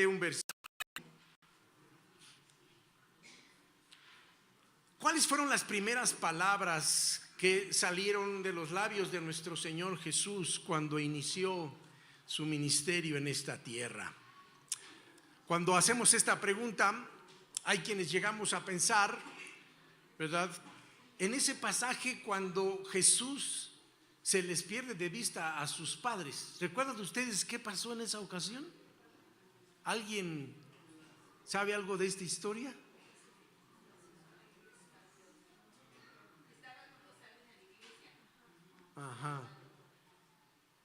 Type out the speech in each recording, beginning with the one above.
un versículo. ¿Cuáles fueron las primeras palabras que salieron de los labios de nuestro Señor Jesús cuando inició su ministerio en esta tierra? Cuando hacemos esta pregunta, hay quienes llegamos a pensar, ¿verdad?, en ese pasaje cuando Jesús se les pierde de vista a sus padres. ¿Recuerdan ustedes qué pasó en esa ocasión? ¿Alguien sabe algo de esta historia? Ajá.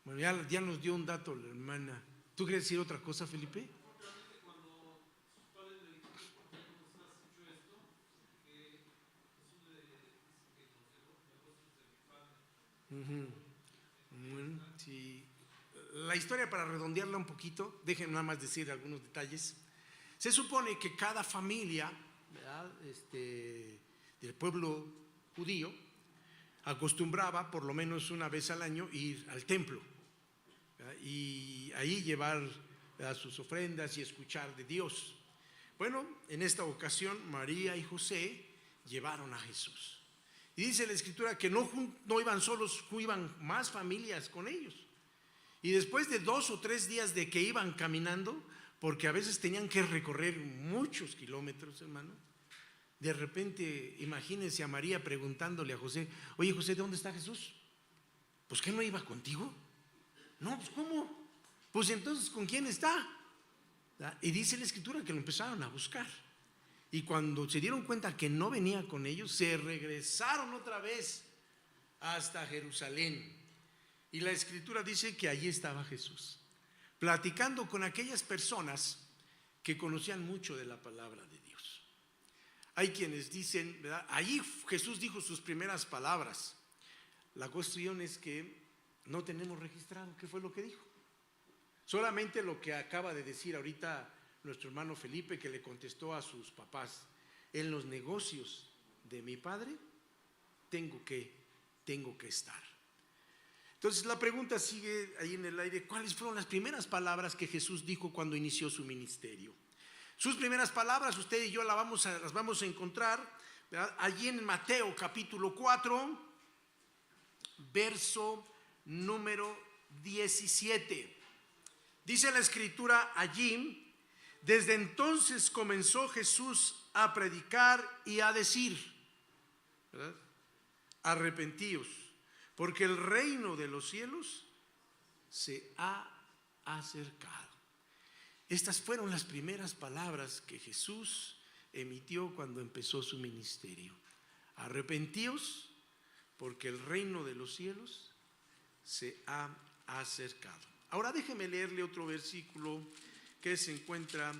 Bueno, ya nos dio un dato la hermana. ¿Tú quieres decir otra cosa, Felipe? Bueno, sí. La historia, para redondearla un poquito, déjenme nada más decir algunos detalles. Se supone que cada familia, ¿verdad?, del pueblo judío acostumbraba por lo menos una vez al año ir al templo, ¿verdad?, y ahí llevar, ¿verdad?, sus ofrendas y escuchar de Dios. Bueno, en esta ocasión María y José llevaron a Jesús. Y dice la Escritura que no iban solos, iban más familias con ellos. Y después de 2 o 3 días de que iban caminando, porque a veces tenían que recorrer muchos kilómetros, hermano, de repente imagínense a María preguntándole a José: oye, José, ¿de dónde está Jesús? Pues ¿qué no iba contigo? No, pues ¿cómo? Pues entonces, ¿con quién está? Y dice la Escritura que lo empezaron a buscar. Y cuando se dieron cuenta que no venía con ellos, se regresaron otra vez hasta Jerusalén. Y la Escritura dice que allí estaba Jesús, platicando con aquellas personas que conocían mucho de la palabra de Dios. Hay quienes dicen, ¿verdad?, allí Jesús dijo sus primeras palabras. La cuestión es que no tenemos registrado qué fue lo que dijo. Solamente lo que acaba de decir ahorita nuestro hermano Felipe, que le contestó a sus papás: en los negocios de mi padre tengo que estar. Entonces la pregunta sigue ahí en el aire: ¿cuáles fueron las primeras palabras que Jesús dijo cuando inició su ministerio? Sus primeras palabras, usted y yo las vamos a encontrar, ¿verdad?, allí en Mateo capítulo 4, verso número 17. Dice la Escritura allí: desde entonces comenzó Jesús a predicar y a decir, ¿verdad?, arrepentíos, porque el reino de los cielos se ha acercado. Estas fueron las primeras palabras que Jesús emitió cuando empezó su ministerio. Arrepentíos, porque el reino de los cielos se ha acercado. Ahora déjeme leerle otro versículo que se encuentra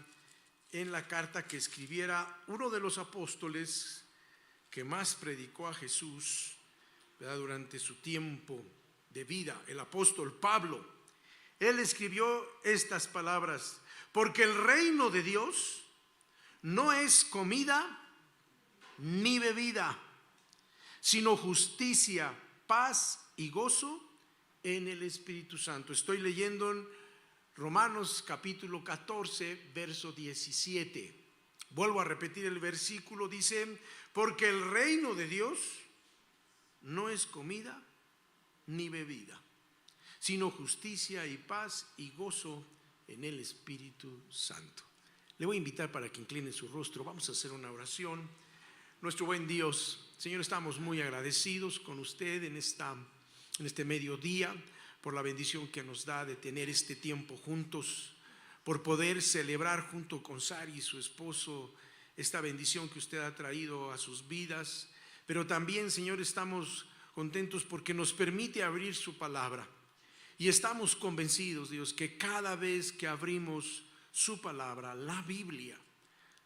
en la carta que escribiera uno de los apóstoles que más predicó a Jesús, ¿verdad?, durante su tiempo de vida, el apóstol Pablo. Él escribió estas palabras: porque el reino de Dios no es comida ni bebida, sino justicia, paz y gozo en el Espíritu Santo. Estoy leyendo en Romanos capítulo 14, verso 17. Vuelvo a repetir el versículo, dice: porque el reino de Dios no es comida ni bebida, sino justicia y paz y gozo en el Espíritu Santo. Le voy a invitar para que incline su rostro. Vamos a hacer una oración. Nuestro buen Dios, Señor, estamos muy agradecidos con usted en este mediodía, por la bendición que nos da de tener este tiempo juntos, por poder celebrar junto con Sari y su esposo esta bendición que usted ha traído a sus vidas. Pero también, Señor, estamos contentos porque nos permite abrir su palabra, y estamos convencidos, Dios, que cada vez que abrimos su palabra, la Biblia,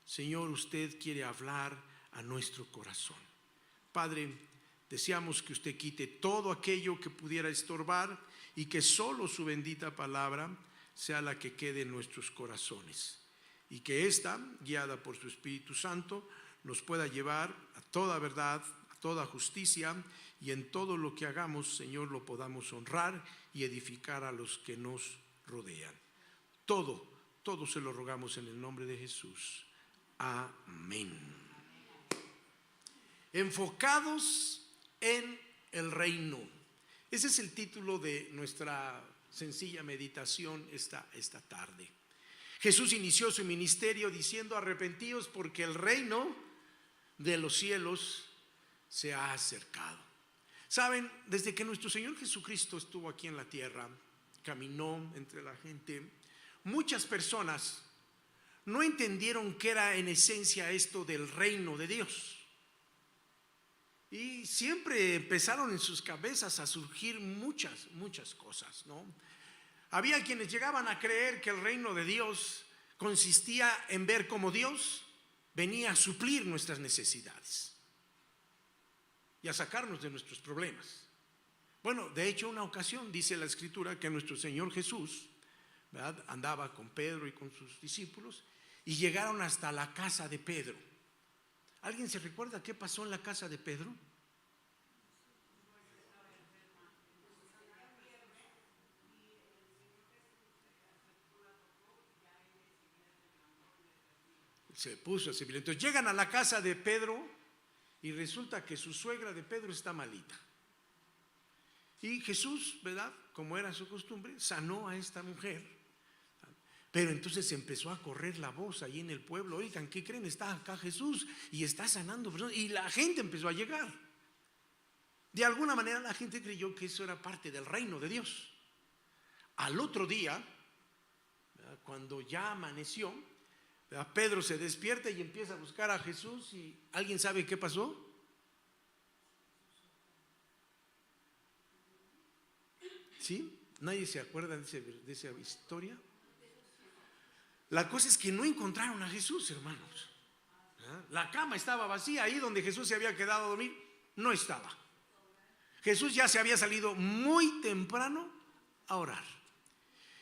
Señor, usted quiere hablar a nuestro corazón. Padre, deseamos que usted quite todo aquello que pudiera estorbar y que solo su bendita palabra sea la que quede en nuestros corazones, y que esta, guiada por su Espíritu Santo, nos pueda llevar a toda verdad, a toda justicia, y en todo lo que hagamos, Señor, lo podamos honrar y edificar a los que nos rodean. Todo Todo se lo rogamos en el nombre de Jesús. Amén. Enfocados en el reino. Ese es el título de nuestra sencilla meditación esta tarde. Jesús inició su ministerio diciendo: arrepentíos porque el reino de los cielos se ha acercado. Saben, desde que nuestro Señor Jesucristo estuvo aquí en la tierra, caminó entre la gente, muchas personas no entendieron qué era en esencia esto del reino de Dios. Y siempre empezaron en sus cabezas a surgir muchas cosas, ¿no? Había quienes llegaban a creer que el reino de Dios consistía en ver cómo Dios venía a suplir nuestras necesidades y a sacarnos de nuestros problemas. Bueno, de hecho, una ocasión dice la Escritura que nuestro Señor Jesús, ¿verdad?, andaba con Pedro y con sus discípulos y llegaron hasta la casa de Pedro. ¿Alguien se recuerda qué pasó en la casa de Pedro? Se puso a servir. Entonces llegan a la casa de Pedro y resulta que su suegra de Pedro está malita. Y Jesús, ¿verdad?, como era su costumbre, sanó a esta mujer. Pero entonces empezó a correr la voz ahí en el pueblo: oigan, ¿qué creen? Está acá Jesús y está sanando personas. Y la gente empezó a llegar. De alguna manera la gente creyó que eso era parte del reino de Dios. Al otro día, ¿verdad?, cuando ya amaneció, ¿verdad?, Pedro se despierta y empieza a buscar a Jesús. ¿Y alguien sabe qué pasó? ¿Sí? ¿Nadie se acuerda de esa historia? La cosa es que no encontraron a Jesús, hermanos. La cama estaba vacía, ahí donde Jesús se había quedado a dormir, no estaba. Jesús ya se había salido muy temprano a orar.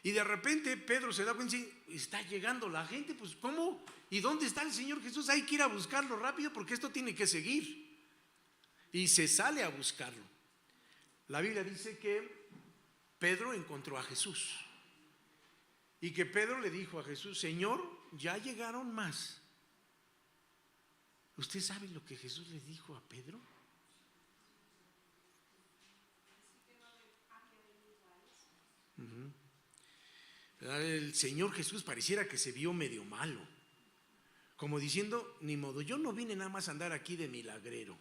Y de repente Pedro se da cuenta y dice: está llegando la gente, pues ¿cómo? ¿Y dónde está el Señor Jesús? Hay que ir a buscarlo rápido porque esto tiene que seguir. Y se sale a buscarlo. La Biblia dice que Pedro encontró a Jesús y que Pedro le dijo a Jesús: Señor, ya llegaron más. ¿Usted sabe lo que Jesús le dijo a Pedro? El Señor Jesús pareciera que se vio medio malo, como diciendo: ni modo, yo no vine nada más a andar aquí de milagrero,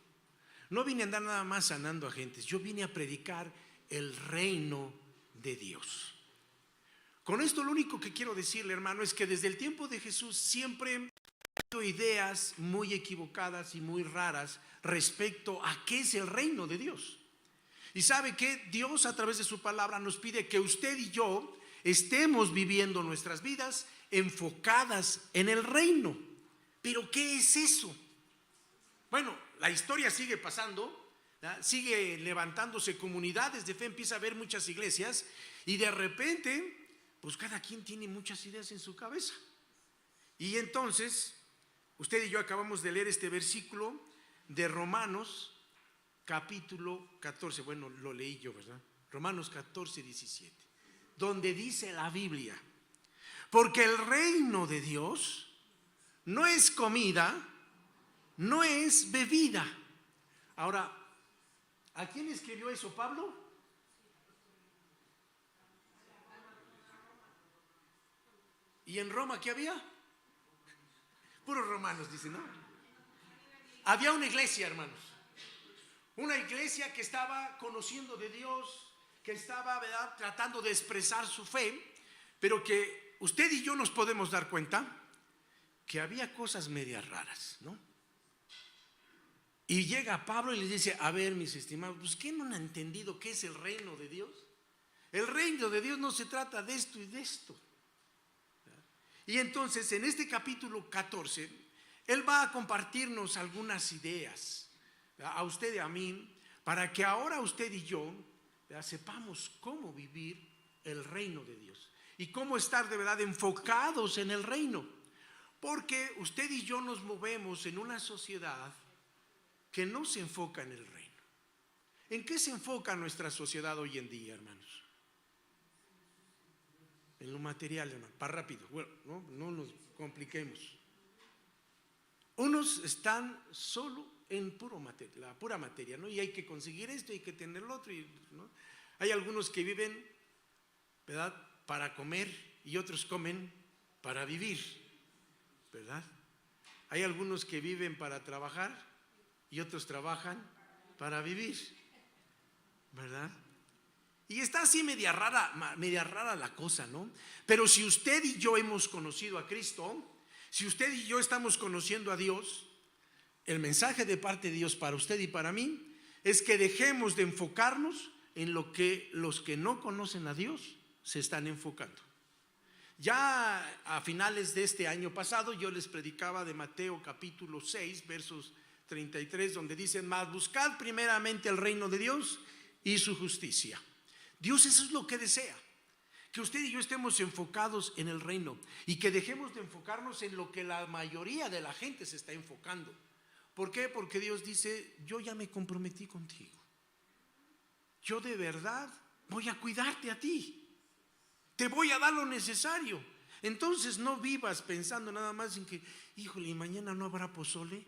no vine a andar nada más sanando a gentes, yo vine a predicar el reino de Dios. Con esto lo único que quiero decirle, hermano, es que desde el tiempo de Jesús siempre ha habido ideas muy equivocadas y muy raras respecto a qué es el reino de Dios. Y sabe que Dios, a través de su palabra, nos pide que usted y yo estemos viviendo nuestras vidas enfocadas en el reino. ¿Pero qué es eso? Bueno, la historia sigue pasando, ¿verdad?, sigue levantándose comunidades de fe, empieza a haber muchas iglesias y de repente pues cada quien tiene muchas ideas en su cabeza. Y entonces usted y yo acabamos de leer este versículo de Romanos capítulo 14, bueno, lo leí yo, ¿verdad? Romanos 14, 17, donde dice la Biblia: porque el reino de Dios no es comida, no es bebida. Ahora, ¿a quién escribió eso Pablo? ¿Y en Roma qué había? Puros romanos, dicen, ¿no? Había una iglesia, hermanos, una iglesia que estaba conociendo de Dios, que estaba, ¿verdad?, tratando de expresar su fe, pero que usted y yo nos podemos dar cuenta que había cosas medias raras, ¿no? Y llega Pablo y les dice: a ver, mis estimados, pues ¿qué no han entendido qué es el reino de Dios? El reino de Dios no se trata de esto y de esto. Y entonces en este capítulo 14 él va a compartirnos algunas ideas, ¿verdad?, a usted y a mí, para que ahora usted y yo, ¿verdad?, sepamos cómo vivir el reino de Dios y cómo estar de verdad enfocados en el reino. Porque usted y yo nos movemos en una sociedad que no se enfoca en el reino. ¿En qué se enfoca nuestra sociedad hoy en día, hermanos? en lo material, hermano, para rápido. Bueno, no nos compliquemos. Unos están solo en la pura materia, ¿no? Y hay que conseguir esto, hay que tener lo otro, ¿no? Hay algunos que viven, ¿verdad?, para comer, y otros comen para vivir, ¿verdad? Hay algunos que viven para trabajar y otros trabajan para vivir, ¿verdad? Y está así media rara la cosa, ¿no? Pero si usted y yo hemos conocido a Cristo, si usted y yo estamos conociendo a Dios, el mensaje de parte de Dios para usted y para mí es que dejemos de enfocarnos en lo que los que no conocen a Dios se están enfocando. Ya a finales de este año pasado yo les predicaba de Mateo capítulo 6 versos 33, donde dicen: mas buscad primeramente el reino de Dios y su justicia. Dios eso es lo que desea, que usted y yo estemos enfocados en el reino y que dejemos de enfocarnos en lo que la mayoría de la gente se está enfocando. ¿Por qué? Porque Dios dice: yo ya me comprometí contigo, yo de verdad voy a cuidarte a ti, te voy a dar lo necesario. Entonces no vivas pensando nada más en que, híjole, ¿y mañana no habrá pozole?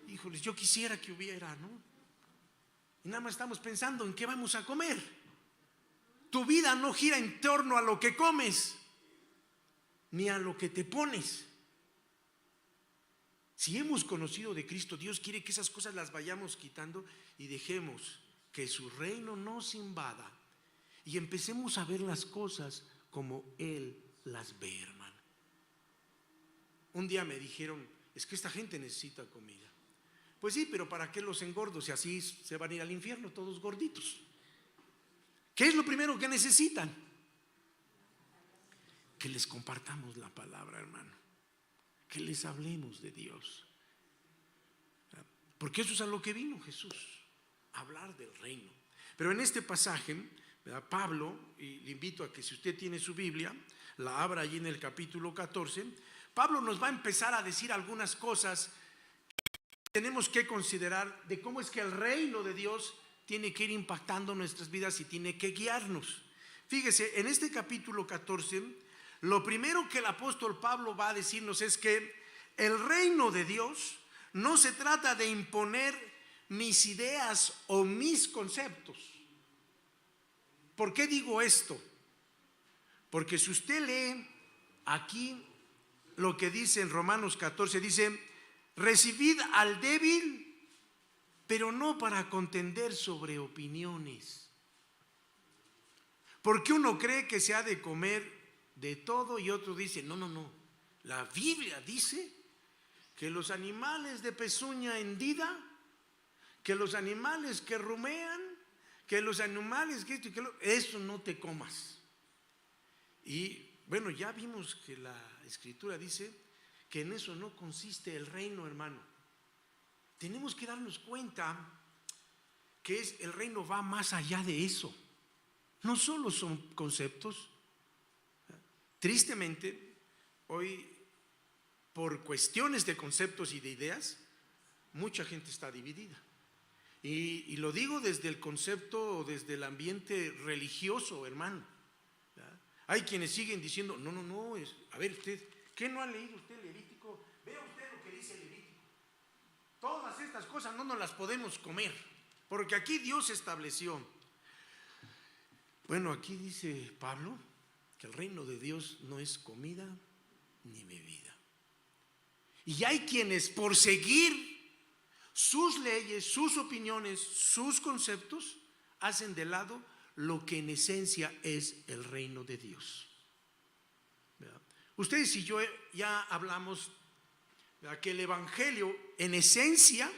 Híjole, yo quisiera que hubiera, ¿no? Y nada más estamos pensando en qué vamos a comer. Tu vida no gira en torno a lo que comes, ni a lo que te pones. Si hemos conocido de Cristo, Dios quiere que esas cosas las vayamos quitando y dejemos que su reino nos invada y empecemos a ver las cosas como Él las ve, hermano. Un día me dijeron: es que esta gente necesita comida. Pues sí, pero ¿para qué los engordo si así se van a ir al infierno todos gorditos? ¿Qué es lo primero que necesitan? Que les compartamos la palabra, hermano, que les hablemos de Dios, porque eso es a lo que vino Jesús, a hablar del reino. Pero en este pasaje, ¿verdad?, Pablo, y le invito a que si usted tiene su Biblia, la abra allí en el capítulo 14, Pablo nos va a empezar a decir algunas cosas que tenemos que considerar de cómo es que el reino de Dios tiene que ir impactando nuestras vidas y tiene que guiarnos. Fíjese, en este capítulo 14, lo primero que el apóstol Pablo va a decirnos es que el reino de Dios no se trata de imponer mis ideas o mis conceptos. ¿Por qué digo esto? Porque si usted lee aquí lo que dice en Romanos 14, dice: recibid al débil, pero no para contender sobre opiniones. Porque uno cree que se ha de comer de todo y otro dice: no. La Biblia dice que los animales de pezuña hendida, que los animales que rumean, que los animales que esto y que lo, eso no te comas. Y bueno, ya vimos que la Escritura dice que en eso no consiste el reino, hermano. Tenemos que darnos cuenta que el reino va más allá de eso. No solo son conceptos. Tristemente, hoy, por cuestiones de conceptos y de ideas, mucha gente está dividida. Y lo digo desde el concepto, desde el ambiente religioso, hermano. Hay quienes siguen diciendo: no, a ver usted, ¿qué no ha leído usted Levítico? Vea usted lo que dice Levítico. Todas estas cosas no nos las podemos comer, porque aquí Dios estableció. Bueno, aquí dice Pablo que el reino de Dios no es comida ni bebida. Y hay quienes, por seguir sus leyes, sus opiniones, sus conceptos, hacen de lado lo que en esencia es el reino de Dios. ¿Verdad? Ustedes y yo ya hablamos de que el evangelio en esencia,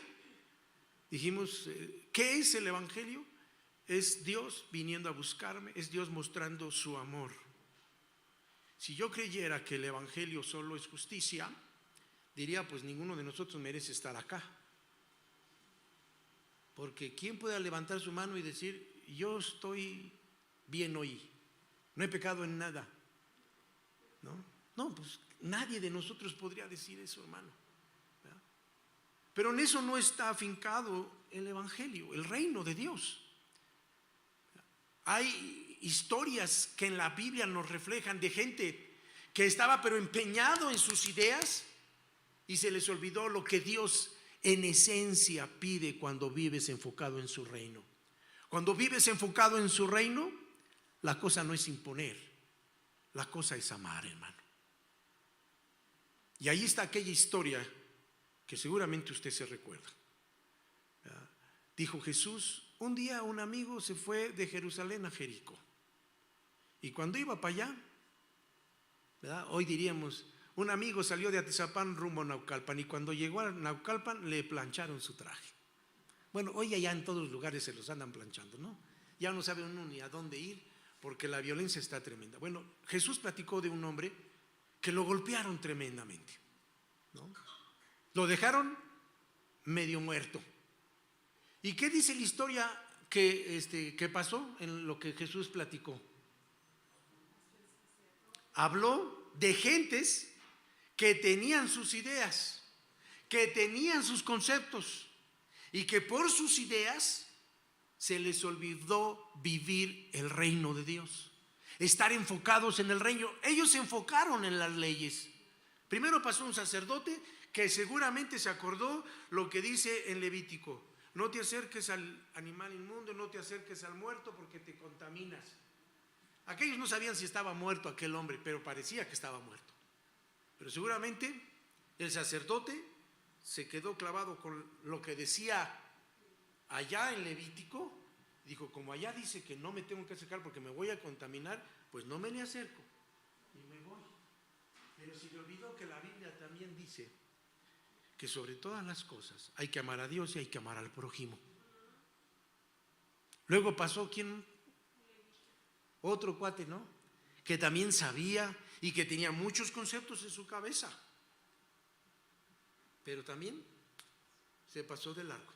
dijimos, ¿qué es el evangelio? Es Dios viniendo a buscarme, es Dios mostrando su amor. Si yo creyera que el evangelio solo es justicia, diría: pues ninguno de nosotros merece estar acá. Porque ¿quién puede levantar su mano y decir: yo estoy bien hoy, no he pecado en nada? No, pues nadie de nosotros podría decir eso, hermano. ¿Verdad? Pero en eso no está afincado el evangelio, el reino de Dios. Hay historias que en la Biblia nos reflejan de gente que estaba pero empeñado en sus ideas y se les olvidó lo que Dios en esencia pide cuando vives enfocado en su reino. Cuando vives enfocado en su reino, la cosa no es imponer, la cosa es amar, hermano. Y ahí está aquella historia que seguramente usted se recuerda. Dijo Jesús, un día un amigo se fue de Jerusalén a Jericó. Y cuando iba para allá, ¿verdad? Hoy diríamos, un amigo salió de Atizapán rumbo a Naucalpan y cuando llegó a Naucalpan le plancharon su traje. Bueno, hoy allá en todos los lugares se los andan planchando, ¿no? Ya no sabe uno ni a dónde ir porque la violencia está tremenda. Bueno, Jesús platicó de un hombre que lo golpearon tremendamente, ¿no? Lo dejaron medio muerto. ¿Y qué dice la historia que pasó en lo que Jesús platicó? Habló de gentes que tenían sus ideas, que tenían sus conceptos y que por sus ideas se les olvidó vivir el reino de Dios, estar enfocados en el reino. Ellos se enfocaron en las leyes. Primero pasó un sacerdote que seguramente se acordó lo que dice en Levítico: no te acerques al animal inmundo, no te acerques al muerto porque te contaminas. Aquellos no sabían si estaba muerto aquel hombre, pero parecía que estaba muerto. Pero seguramente el sacerdote se quedó clavado con lo que decía allá en Levítico. Dijo, como allá dice que no me tengo que acercar porque me voy a contaminar, pues no me le acerco y me voy. Pero se le olvidó que la Biblia también dice que sobre todas las cosas hay que amar a Dios y hay que amar al prójimo. Luego pasó ¿quién? Otro cuate, ¿no? Que también sabía y que tenía muchos conceptos en su cabeza, pero también se pasó de largo.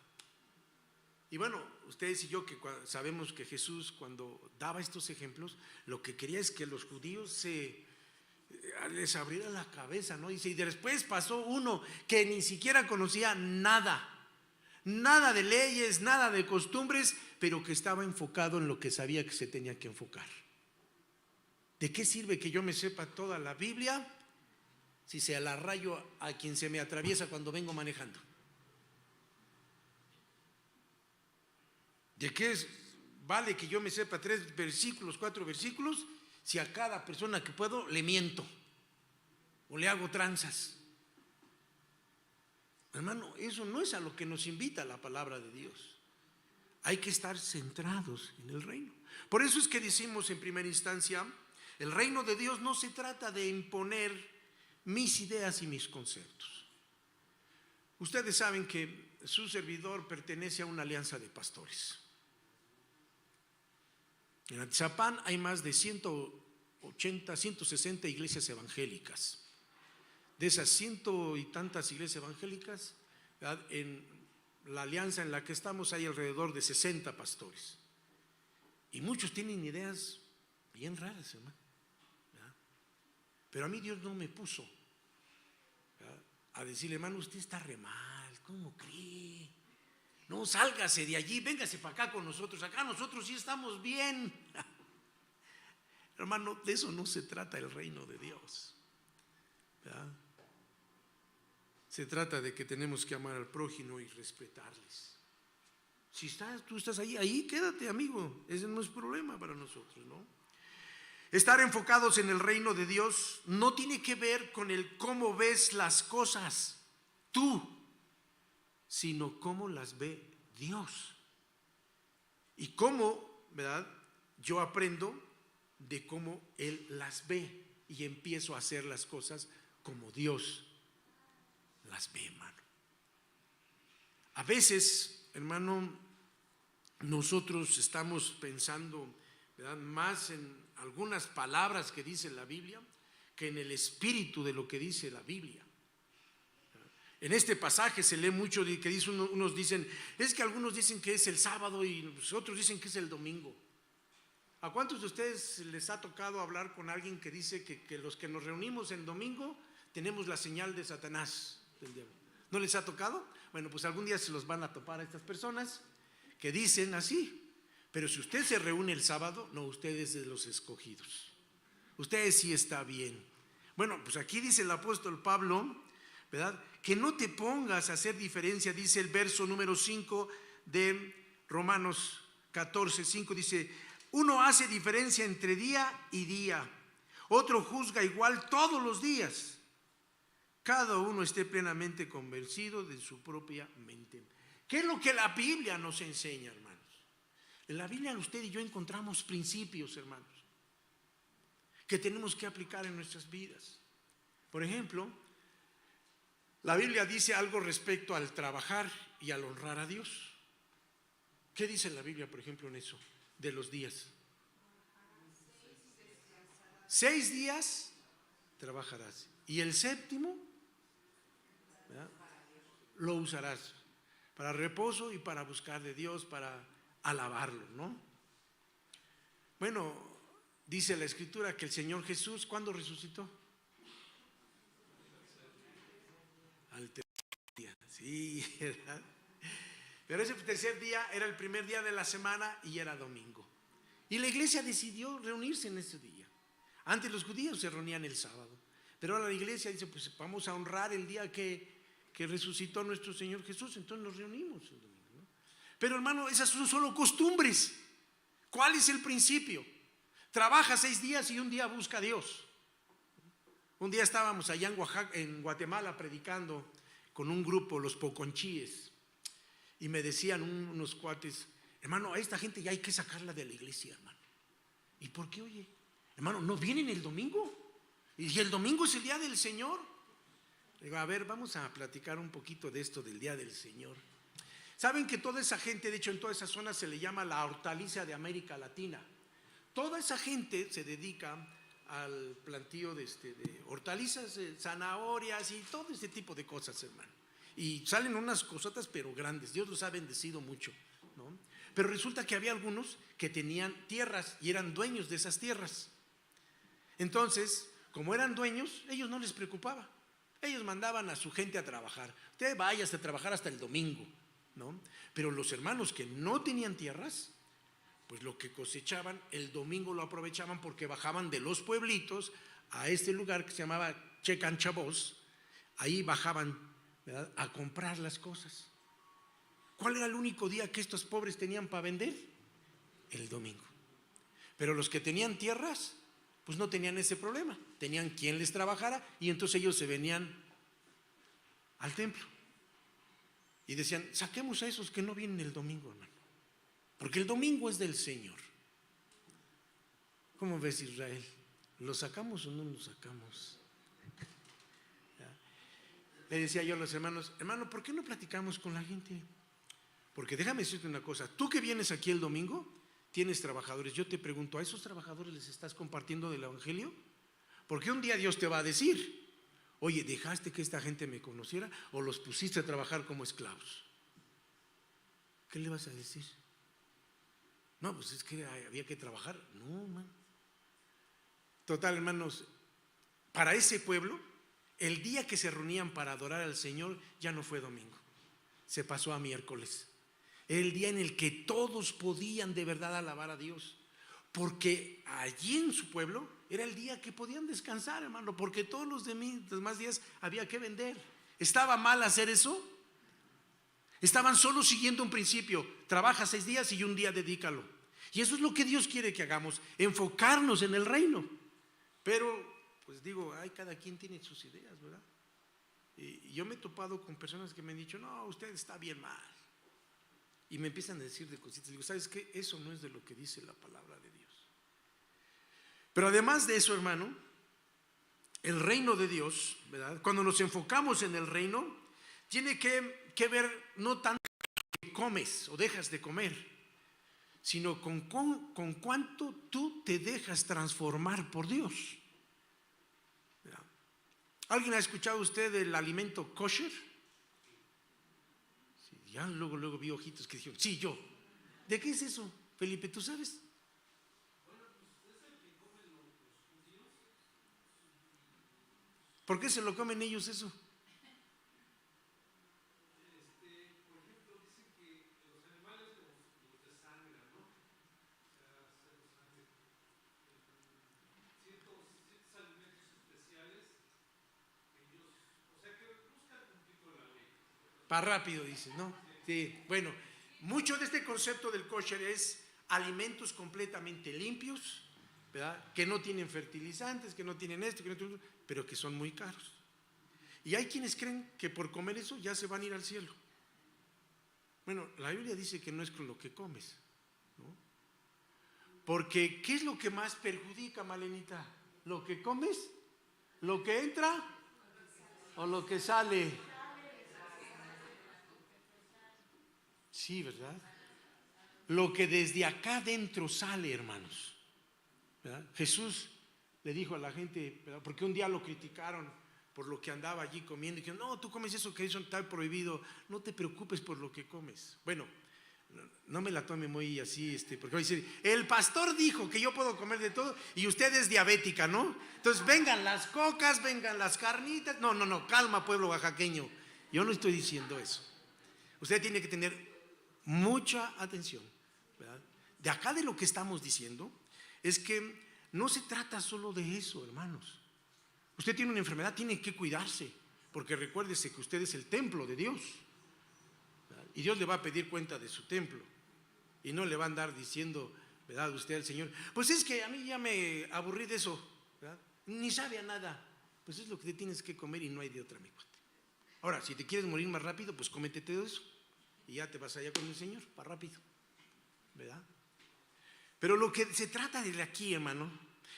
Y bueno, ustedes y yo que sabemos que Jesús cuando daba estos ejemplos, lo que quería es que los judíos les abriera la cabeza, ¿no? Dice, y después pasó uno que ni siquiera conocía nada de leyes, nada de costumbres, pero que estaba enfocado en lo que sabía que se tenía que enfocar. ¿De qué sirve que yo me sepa toda la Biblia si se la rayo a quien se me atraviesa cuando vengo manejando? ¿De qué vale que yo me sepa 3 versículos, 4 versículos, si a cada persona que puedo le miento o le hago tranzas? Hermano, eso no es a lo que nos invita la palabra de Dios. Hay que estar centrados en el reino. Por eso es que decimos en primera instancia, el reino de Dios no se trata de imponer mis ideas y mis conceptos. Ustedes saben que su servidor pertenece a una alianza de pastores. En Atizapán hay más de 180, 160 iglesias evangélicas. De esas 100 y tantas iglesias evangélicas, ¿verdad?, en la alianza en la que estamos hay alrededor de 60 pastores. Y muchos tienen ideas bien raras, hermano, ¿verdad? Pero a mí Dios no me puso, ¿verdad?, a decirle, hermano, usted está re mal, ¿cómo cree? No, sálgase de allí, véngase para acá con nosotros, acá nosotros sí estamos bien. Hermano, de eso no se trata el reino de Dios, ¿verdad? Se trata de que tenemos que amar al prójimo y respetarles. Si tú estás ahí quédate, amigo, ese no es problema para nosotros, ¿no? Estar enfocados en el reino de Dios no tiene que ver con el cómo ves las cosas tú, sino cómo las ve Dios. Y cómo, ¿verdad?, yo aprendo de cómo Él las ve y empiezo a hacer las cosas como Dios las ve, hermano. A veces, hermano, nosotros estamos pensando, ¿verdad?, más en algunas palabras que dice la Biblia que en el espíritu de lo que dice la Biblia. En este pasaje se lee mucho que dice, unos dicen, es que algunos dicen que es el sábado y otros dicen que es el domingo. ¿A cuántos de ustedes les ha tocado hablar con alguien que dice que los que nos reunimos en domingo tenemos la señal de Satanás, del diablo? ¿No les ha tocado? Bueno, pues algún día se los van a topar a estas personas que dicen así, Pero si usted se reúne el sábado, no, usted es de los escogidos. Usted sí está bien. Bueno, pues aquí dice el apóstol Pablo, ¿verdad? Que no te pongas a hacer diferencia, dice el verso número 5 de Romanos 14:5, dice: uno hace diferencia entre día y día, otro juzga igual todos los días. Cada uno esté plenamente convencido de su propia mente. ¿Qué es lo que la Biblia nos enseña, hermanos? En la Biblia usted y yo encontramos principios, hermanos, que tenemos que aplicar en nuestras vidas. Por ejemplo, la Biblia dice algo respecto al trabajar y al honrar a Dios. ¿Qué dice la Biblia, por ejemplo, en eso de los días? 6 días trabajarás y el séptimo, ¿verdad?, lo usarás para reposo y para buscar de Dios, para alabarlo, ¿no? Bueno, dice la Escritura que el Señor Jesús, ¿cuándo resucitó? Al tercer día, sí, ¿verdad? Pero ese tercer día era el primer día de la semana y era domingo. Y la iglesia decidió reunirse en ese día. Antes los judíos se reunían el sábado, pero ahora la iglesia dice: pues vamos a honrar el día que resucitó nuestro Señor Jesús, entonces nos reunimos el domingo, ¿no? Pero hermano, esas son solo costumbres. ¿Cuál es el principio? Trabaja 6 días y un día busca a Dios. Un día estábamos allá en Oaxaca, en Guatemala, predicando con un grupo, los poconchíes, y me decían unos cuates: hermano, a esta gente ya hay que sacarla de la iglesia, hermano. ¿Y por qué? Oye, hermano, ¿no vienen el domingo? Y el domingo es el día del Señor. Digo, a ver, vamos a platicar un poquito de esto del día del Señor. Saben que toda esa gente, de hecho en toda esa zona se le llama la hortaliza de América Latina. Toda esa gente se dedica al plantío de hortalizas, zanahorias y todo este tipo de cosas, hermano. Y salen unas cosotas pero grandes, Dios los ha bendecido mucho, ¿no? Pero resulta que había algunos que tenían tierras y eran dueños de esas tierras. Entonces, como eran dueños, ellos no les preocupaba. Ellos mandaban a su gente a trabajar. Usted vaya a trabajar hasta el domingo, ¿no? Pero los hermanos que no tenían tierras, pues lo que cosechaban el domingo lo aprovechaban, porque bajaban de los pueblitos a este lugar que se llamaba Checanchabós. Ahí bajaban, ¿verdad?, a comprar las cosas. ¿Cuál era el único día que estos pobres tenían para vender? El domingo. Pero los que tenían tierras, pues no tenían ese problema. Tenían quien les trabajara y entonces ellos se venían al templo y decían: saquemos a esos que no vienen el domingo, hermano, porque el domingo es del Señor. ¿Cómo ves, Israel? ¿Lo sacamos o no lo sacamos? Le decía yo a los hermanos: hermano, ¿por qué no platicamos con la gente? Porque déjame decirte una cosa, tú que vienes aquí el domingo, tienes trabajadores. Yo te pregunto, ¿a esos trabajadores les estás compartiendo del evangelio? Porque un día Dios te va a decir: oye, ¿dejaste que esta gente me conociera o los pusiste a trabajar como esclavos? ¿Qué le vas a decir? No, pues es que había que trabajar. No, man. Total, hermanos, para ese pueblo, el día que se reunían para adorar al Señor ya no fue domingo, se pasó a miércoles. Era el día en el que todos podían de verdad alabar a Dios, porque allí en su pueblo era el día que podían descansar, hermano, porque todos los demás días había que vender. ¿Estaba mal hacer eso? Estaban solo siguiendo un principio: trabaja 6 días y un día dedícalo. Y eso es lo que Dios quiere que hagamos, enfocarnos en el reino. Pero pues digo, cada quien tiene sus ideas, ¿verdad? Y yo me he topado con personas que me han dicho: no, usted está bien mal. Y me empiezan a decir de cositas. Digo, ¿sabes qué? Eso no es de lo que dice la palabra de Dios. Pero además de eso, hermano, el reino de Dios, ¿verdad?, cuando nos enfocamos en el reino, tiene que ver no tanto que comes o dejas de comer, sino con cuánto tú te dejas transformar por Dios. ¿Verdad? ¿Alguien ha escuchado usted del alimento kosher? Sí, ya luego vi ojitos que dijeron: sí, yo. ¿De qué es eso, Felipe? ¿Tú sabes? ¿Por qué se lo comen ellos eso? Por ejemplo, dicen que los animales los desangran, ¿no? Para rápido, dices, ¿no? Sí, bueno, mucho de este concepto del kosher es alimentos completamente limpios, ¿verdad? Que no tienen fertilizantes, que no tienen esto, que no tienen, pero que son muy caros. Y hay quienes creen que por comer eso ya se van a ir al cielo. Bueno, la Biblia dice que no es con lo que comes, ¿no? Porque ¿qué es lo que más perjudica, Malenita? ¿Lo que comes? ¿Lo que entra? ¿O lo que sale? Sí, ¿verdad? Lo que desde acá adentro sale, hermanos, ¿verdad? Jesús le dijo a la gente, ¿verdad? Porque un día lo criticaron por lo que andaba allí comiendo y dijeron, no, tú comes eso que eso está prohibido, no te preocupes por lo que comes. Bueno, no me la tome muy así, porque va a decir, el pastor dijo que yo puedo comer de todo y usted es diabética, ¿no? Entonces vengan las cocas, vengan las carnitas. No, calma, pueblo oaxaqueño, yo no estoy diciendo eso. Usted tiene que tener mucha atención, ¿verdad? De acá de lo que estamos diciendo es que no se trata solo de eso, hermanos. Usted tiene una enfermedad, tiene que cuidarse, porque recuérdese que usted es el templo de Dios, ¿verdad? Y Dios le va a pedir cuenta de su templo y no le va a andar diciendo, ¿verdad? Usted al Señor, pues es que a mí ya me aburrí de eso, ¿verdad? Ni sabe a nada. Pues es lo que te tienes que comer y no hay de otra, mi cuate. Ahora, si te quieres morir más rápido, pues cómete todo eso y ya te vas allá con el Señor, para rápido, ¿verdad? Pero lo que se trata de aquí, hermano,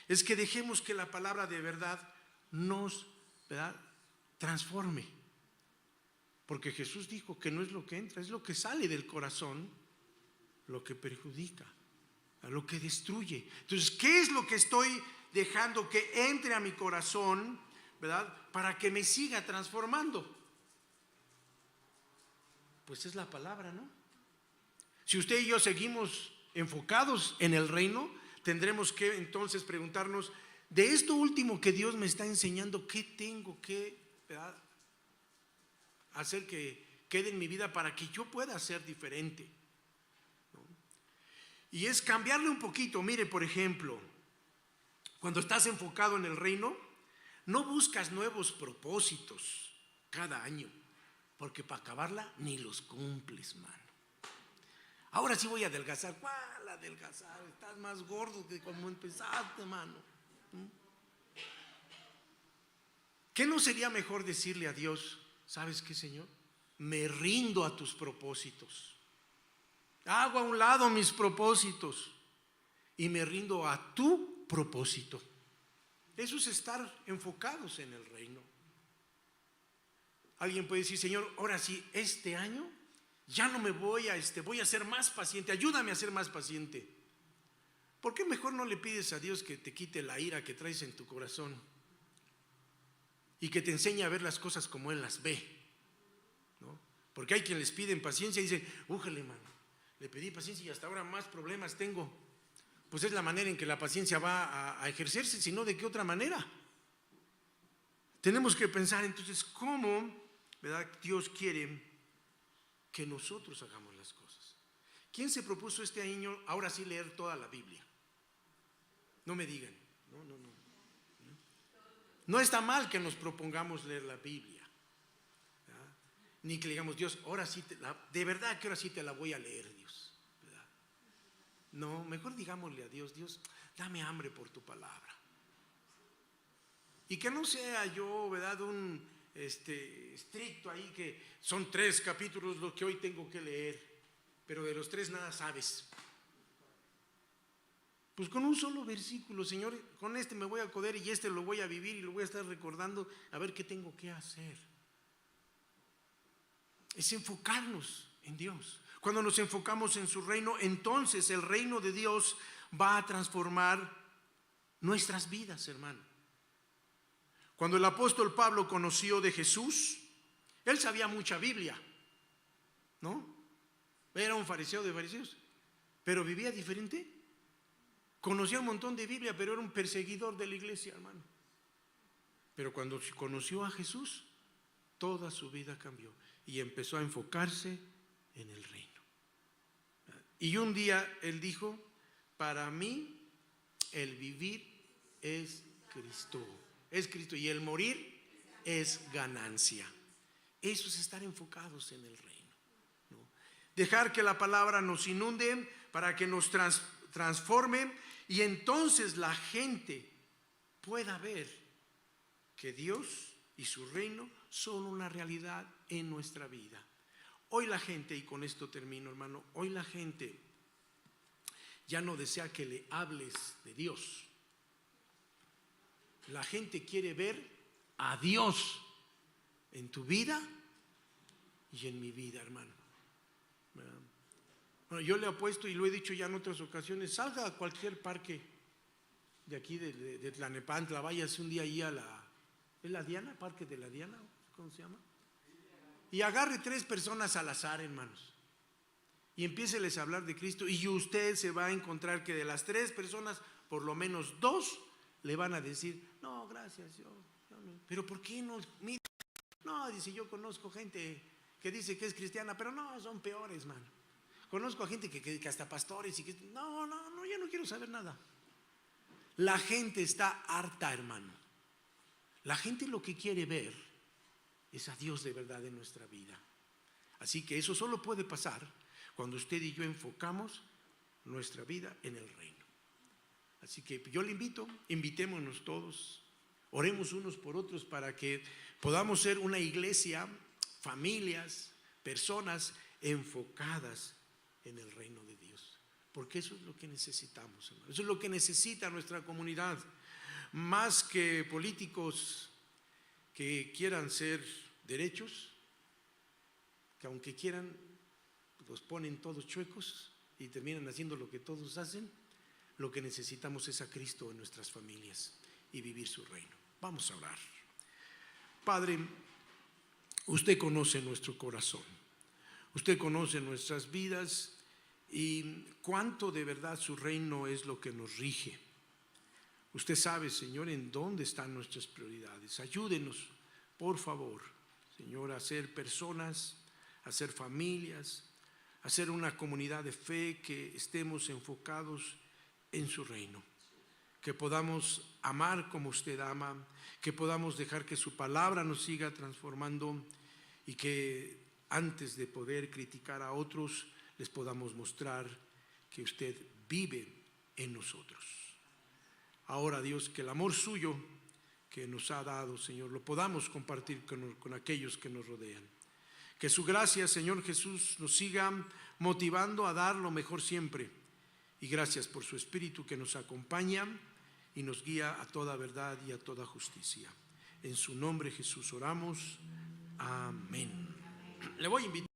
es que dejemos que la palabra de verdad nos, ¿verdad?, transforme. Porque Jesús dijo que no es lo que entra, es lo que sale del corazón, lo que perjudica, lo que destruye. Entonces, ¿qué es lo que estoy dejando que entre a mi corazón, ¿verdad?, para que me siga transformando? Pues es la palabra, ¿no? Si usted y yo seguimos enfocados en el reino, tendremos que entonces preguntarnos, de esto último que Dios me está enseñando, ¿qué tengo que, ¿verdad?, hacer que quede en mi vida para que yo pueda ser diferente, ¿no? Y es cambiarle un poquito. Mire, por ejemplo, cuando estás enfocado en el reino, no buscas nuevos propósitos cada año, porque para acabarla ni los cumples, mano. Ahora sí voy a adelgazar. ¿Cuál adelgazar? Estás más gordo que como empezaste, mano. ¿Qué no sería mejor decirle a Dios, ¿sabes qué, Señor? Me rindo a tus propósitos. Hago a un lado mis propósitos y me rindo a tu propósito. Eso es estar enfocados en el reino. Alguien puede decir, Señor, ahora sí, este año ya no me voy a ser más paciente, ayúdame a ser más paciente. ¿Por qué mejor no le pides a Dios que te quite la ira que traes en tu corazón y que te enseñe a ver las cosas como Él las ve, ¿no? Porque hay quien les piden paciencia y dicen, újale, mano, le pedí paciencia y hasta ahora más problemas tengo. Pues es la manera en que la paciencia va a ejercerse, sino de qué otra manera. Tenemos que pensar entonces cómo, ¿verdad?, Dios quiere que nosotros hagamos las cosas. ¿Quién se propuso este año ahora sí leer toda la Biblia? No me digan, no. No está mal que nos propongamos leer la Biblia, ¿verdad? Ni que le digamos, Dios, ahora sí, de verdad que ahora sí te la voy a leer, Dios, ¿verdad? No, mejor digámosle a Dios, Dios, dame hambre por tu palabra. Y que no sea yo, ¿verdad?, un estricto ahí que son 3 capítulos lo que hoy tengo que leer, pero de los 3 nada sabes. Pues con un solo versículo, Señor, con me voy a acordar y lo voy a vivir y lo voy a estar recordando a ver qué tengo que hacer. Es enfocarnos en Dios. Cuando nos enfocamos en su reino, entonces el reino de Dios va a transformar nuestras vidas, hermano. Cuando el apóstol Pablo conoció de Jesús, él sabía mucha Biblia, ¿no? Era un fariseo de fariseos, pero vivía diferente. Conocía un montón de Biblia, pero era un perseguidor de la iglesia, hermano. Pero cuando conoció a Jesús, toda su vida cambió y empezó a enfocarse en el reino. Y un día él dijo, para mí el vivir es Cristo y el morir es ganancia. Eso es estar enfocados en el reino, ¿no? Dejar que la palabra nos inunde para que nos transforme, y entonces la gente pueda ver que Dios y su reino son una realidad en nuestra vida. Hoy la gente, y con esto termino, hermano, hoy la gente ya no desea que le hables de Dios. La gente quiere ver a Dios en tu vida y en mi vida, hermano. Bueno, yo le apuesto, y lo he dicho ya en otras ocasiones, salga a cualquier parque de aquí de Tlalnepantla, váyase un día ahí a ¿es la Diana? Parque de la Diana, ¿cómo se llama? Y agarre 3 personas al azar, hermanos, y empiéceles a hablar de Cristo, y usted se va a encontrar que de las 3 personas, por lo menos 2 le van a decir: no, gracias, yo no. Pero ¿por qué no? Mira, no, dice, yo conozco gente que dice que es cristiana, pero no, son peores, man. Conozco a gente que hasta pastores, y que no, yo no quiero saber nada. La gente está harta, hermano. La gente lo que quiere ver es a Dios de verdad en nuestra vida. Así que eso solo puede pasar cuando usted y yo enfocamos nuestra vida en el reino. Así que yo le invito, invitémonos todos, oremos unos por otros para que podamos ser una iglesia, familias, personas enfocadas en el reino de Dios. Porque eso es lo que necesitamos, hermano. Eso es lo que necesita nuestra comunidad. Más que políticos que quieran ser derechos, que aunque quieran, los ponen todos chuecos y terminan haciendo lo que todos hacen. Lo que necesitamos es a Cristo en nuestras familias y vivir su reino. Vamos a orar. Padre, usted conoce nuestro corazón, usted conoce nuestras vidas, y cuánto de verdad su reino es lo que nos rige. Usted sabe, Señor, en dónde están nuestras prioridades. Ayúdenos, por favor, Señor, a ser personas, a ser familias, a ser una comunidad de fe, que estemos enfocados en su reino, que podamos amar como usted ama, que podamos dejar que su palabra nos siga transformando, y que antes de poder criticar a otros les podamos mostrar que usted vive en nosotros. Ahora, Dios, que el amor suyo que nos ha dado, Señor, lo podamos compartir con aquellos que nos rodean. Que su gracia, Señor Jesús, nos siga motivando a dar lo mejor siempre. Y gracias por su Espíritu que nos acompaña y nos guía a toda verdad y a toda justicia. En su nombre, Jesús, oramos. Amén. Le voy a invitar.